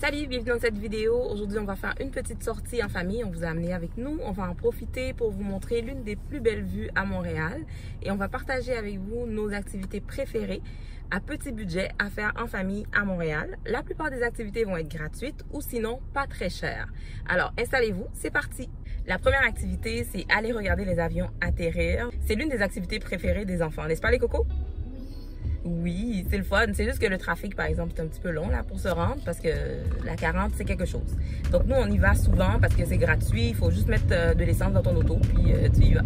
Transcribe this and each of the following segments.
Salut, bienvenue dans cette vidéo. Aujourd'hui, on va faire une petite sortie en famille. On vous a amené avec nous. On va en profiter pour vous montrer l'une des plus belles vues à Montréal. Et on va partager avec vous nos activités préférées à petit budget à faire en famille à Montréal. La plupart des activités vont être gratuites ou sinon pas très chères. Alors, installez-vous, c'est parti! La première activité, c'est aller regarder les avions atterrir. C'est l'une des activités préférées des enfants, n'est-ce pas les cocos? Oui, c'est le fun. C'est juste que le trafic, par exemple, c'est un petit peu long là pour se rendre parce que la 40, c'est quelque chose. Donc nous, on y va souvent parce que c'est gratuit. Il faut juste mettre de l'essence dans ton auto, puis tu y vas.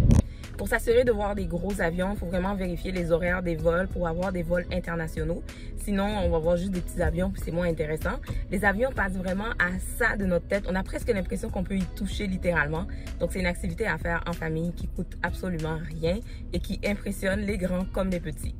Pour s'assurer de voir des gros avions, il faut vraiment vérifier les horaires des vols pour avoir des vols internationaux. Sinon, on va voir juste des petits avions, puis c'est moins intéressant. Les avions passent vraiment à ça de notre tête. On a presque l'impression qu'on peut y toucher littéralement. Donc c'est une activité à faire en famille qui coûte absolument rien et qui impressionne les grands comme les petits.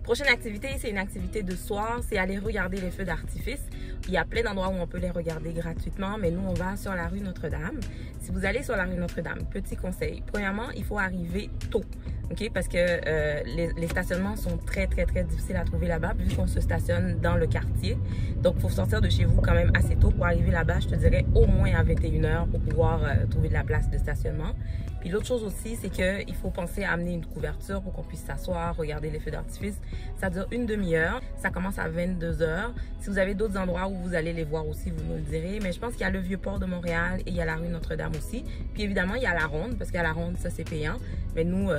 Prochaine activité, c'est une activité de soir, c'est aller regarder les feux d'artifice. Il y a plein d'endroits où on peut les regarder gratuitement, mais nous, on va sur la rue Notre-Dame. Si vous allez sur la rue Notre-Dame, petit conseil. Premièrement, il faut arriver tôt, ok? Parce que les stationnements sont très difficiles à trouver là-bas, vu qu'on se stationne dans le quartier. Donc, il faut sortir de chez vous quand même assez tôt pour arriver là-bas. Je te dirais au moins à 21h pour pouvoir trouver de la place de stationnement. Puis l'autre chose aussi, c'est qu'il faut penser à amener une couverture pour qu'on puisse s'asseoir, regarder les feux d'artifice. Ça dure une demi-heure. Ça commence à 22h. Si vous avez d'autres endroits où vous allez les voir aussi, vous me le direz. Mais je pense qu'il y a le Vieux-Port de Montréal et il y a la rue Notre-Dame aussi. Puis évidemment, il y a la Ronde, parce qu'à la Ronde, ça c'est payant. Mais nous,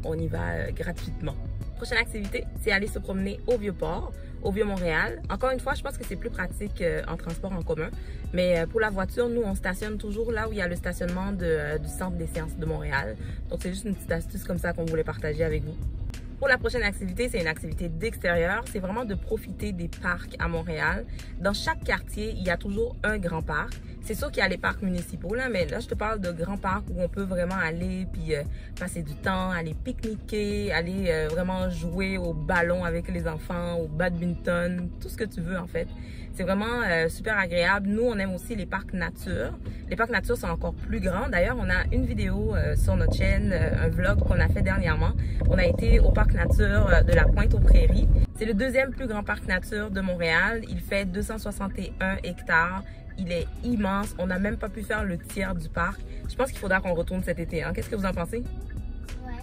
on y va gratuitement. Prochaine activité, c'est aller se promener au Vieux-Port, au Vieux-Montréal. Encore une fois, je pense que c'est plus pratique en transport en commun. Mais pour la voiture, nous, on stationne toujours là où il y a le stationnement du Centre des sciences de Montréal. Donc, c'est juste une petite astuce comme ça qu'on voulait partager avec vous. Pour la prochaine activité, c'est une activité d'extérieur. C'est vraiment de profiter des parcs à Montréal. Dans chaque quartier, il y a toujours un grand parc. C'est sûr qu'il y a les parcs municipaux, là, mais là, je te parle de grands parcs où on peut vraiment aller puis passer du temps, aller pique-niquer, aller vraiment jouer au ballon avec les enfants, au badminton, tout ce que tu veux en fait. C'est vraiment super agréable. Nous, on aime aussi les parcs nature. Les parcs nature sont encore plus grands. D'ailleurs, on a une vidéo sur notre chaîne, un vlog qu'on a fait dernièrement. On a été au parc nature de la Pointe-aux-Prairies. C'est le deuxième plus grand parc nature de Montréal. Il fait 261 hectares. Il est immense. On n'a même pas pu faire le tiers du parc. Je pense qu'il faudra qu'on retourne cet été. Hein? Qu'est-ce que vous en pensez?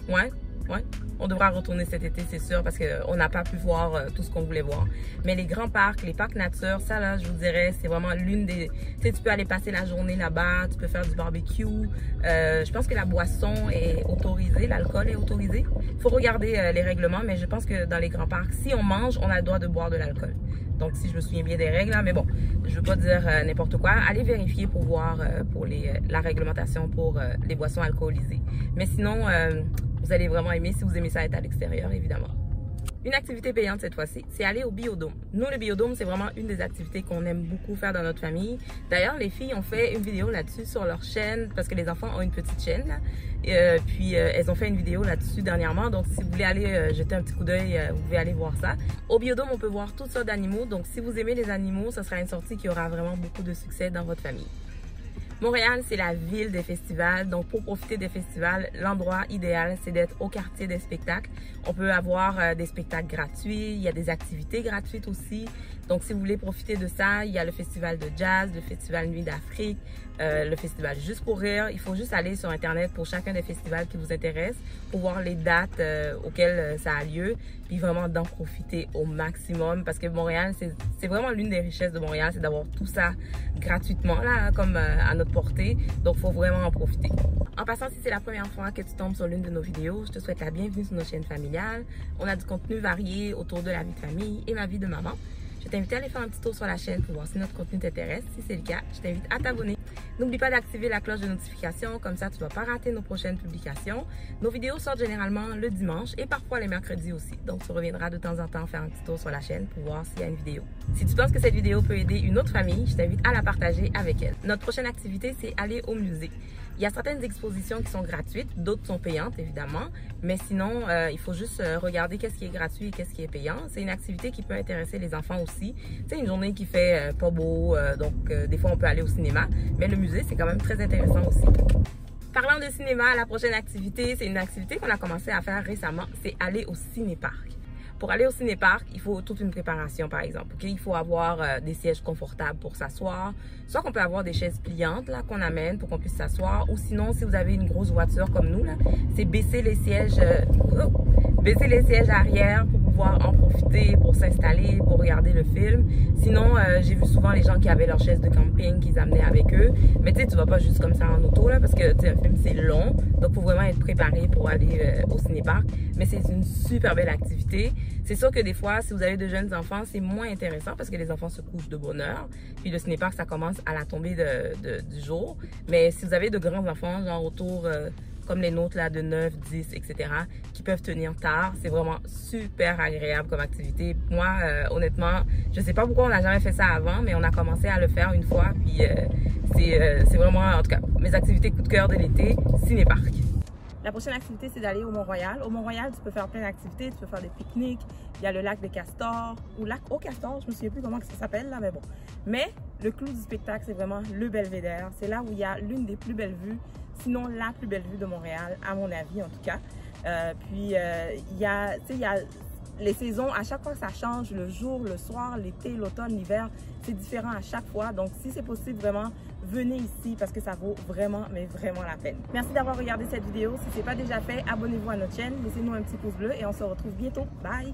Ouais. Ouais, on devra retourner cet été, c'est sûr, parce qu'on n'a pas pu voir tout ce qu'on voulait voir. Mais les grands parcs, les parcs nature, ça là, je vous dirais, c'est vraiment l'une des... Tu sais, tu peux aller passer la journée là-bas, tu peux faire du barbecue. Je pense que la boisson est autorisée, l'alcool est autorisé. Il faut regarder les règlements, mais je pense que dans les grands parcs, si on mange, on a le droit de boire de l'alcool. Donc, si je me souviens bien des règles, là, mais bon, je veux pas dire n'importe quoi. Allez vérifier pour voir pour la réglementation pour les boissons alcoolisées. Mais sinon... vous allez vraiment aimer si vous aimez ça être à l'extérieur, évidemment. Une activité payante cette fois-ci, c'est aller au biodôme. Nous, le biodôme, c'est vraiment une des activités qu'on aime beaucoup faire dans notre famille. D'ailleurs, les filles ont fait une vidéo là-dessus sur leur chaîne, parce que les enfants ont une petite chaîne, là. Puis, elles ont fait une vidéo là-dessus dernièrement. Donc, si vous voulez aller jeter un petit coup d'œil, vous pouvez aller voir ça. Au biodôme, on peut voir toutes sortes d'animaux. Donc, si vous aimez les animaux, ce sera une sortie qui aura vraiment beaucoup de succès dans votre famille. Montréal, c'est la ville des festivals. Donc, pour profiter des festivals, l'endroit idéal, c'est d'être au quartier des spectacles. On peut avoir des spectacles gratuits. Il y a des activités gratuites aussi. Donc, si vous voulez profiter de ça, il y a le festival de jazz, le festival Nuit d'Afrique, le festival Juste pour rire. Il faut juste aller sur Internet pour chacun des festivals qui vous intéressent pour voir les dates auxquelles ça a lieu. Puis vraiment d'en profiter au maximum parce que Montréal, c'est vraiment l'une des richesses de Montréal, c'est d'avoir tout ça gratuitement là, comme à notre portée. Donc, il faut vraiment en profiter. En passant, si c'est la première fois que tu tombes sur l'une de nos vidéos, je te souhaite la bienvenue sur notre chaîne familiale. On a du contenu varié autour de la vie de famille et ma vie de maman. Je t'invite à aller faire un petit tour sur la chaîne pour voir si notre contenu t'intéresse. Si c'est le cas, je t'invite à t'abonner. N'oublie pas d'activer la cloche de notification, comme ça tu ne vas pas rater nos prochaines publications. Nos vidéos sortent généralement le dimanche et parfois les mercredis aussi. Donc tu reviendras de temps en temps faire un petit tour sur la chaîne pour voir s'il y a une vidéo. Si tu penses que cette vidéo peut aider une autre famille, je t'invite à la partager avec elle. Notre prochaine activité, c'est aller au musée. Il y a certaines expositions qui sont gratuites, d'autres sont payantes évidemment, mais sinon il faut juste regarder qu'est-ce qui est gratuit et qu'est-ce qui est payant. C'est une activité qui peut intéresser les enfants aussi. C'est une journée qui fait pas beau, donc des fois on peut aller au cinéma, mais le musée c'est quand même très intéressant aussi. Parlant de cinéma, la prochaine activité, c'est une activité qu'on a commencé à faire récemment, c'est aller au ciné-parc. Pour aller au cinéparc, il faut toute une préparation, par exemple. Okay? Il faut avoir des sièges confortables pour s'asseoir. Soit qu'on peut avoir des chaises pliantes là qu'on amène pour qu'on puisse s'asseoir. Ou sinon, si vous avez une grosse voiture comme nous, là, c'est baisser les sièges arrière pour pouvoir en profiter, pour s'installer, pour regarder le film. Sinon, j'ai vu souvent les gens qui avaient leurs chaises de camping qu'ils amenaient avec eux. Mais tu sais, tu vas pas juste comme ça en auto là, parce que tu sais, un film c'est long. Donc, il faut vraiment être préparé pour aller au cinéparc. Mais c'est une super belle activité. C'est sûr que des fois, si vous avez de jeunes enfants, c'est moins intéressant parce que les enfants se couchent de bonne heure. Puis le cinéparc, ça commence à la tombée du jour. Mais si vous avez de grands enfants, genre autour comme les nôtres là de 9, 10, etc., qui peuvent tenir tard, c'est vraiment super agréable comme activité. Moi, honnêtement, je sais pas pourquoi on n'a jamais fait ça avant, mais on a commencé à le faire une fois. Puis c'est vraiment, en tout cas, mes activités coup de cœur de l'été, cinéparc. La prochaine activité, c'est d'aller au Mont-Royal. Au Mont-Royal, tu peux faire plein d'activités. Tu peux faire des pique-niques. Il y a le lac des Castors ou lac aux Castors. Je me souviens plus comment ça s'appelle là, mais bon. Mais le clou du spectacle, c'est vraiment le Belvédère. C'est là où il y a l'une des plus belles vues, sinon la plus belle vue de Montréal, à mon avis en tout cas. Il y a les saisons, à chaque fois ça change, le jour, le soir, l'été, l'automne, l'hiver, c'est différent à chaque fois. Donc si c'est possible, vraiment, venez ici parce que ça vaut vraiment, mais vraiment la peine. Merci d'avoir regardé cette vidéo. Si ce n'est pas déjà fait, abonnez-vous à notre chaîne, laissez-nous un petit pouce bleu et on se retrouve bientôt. Bye!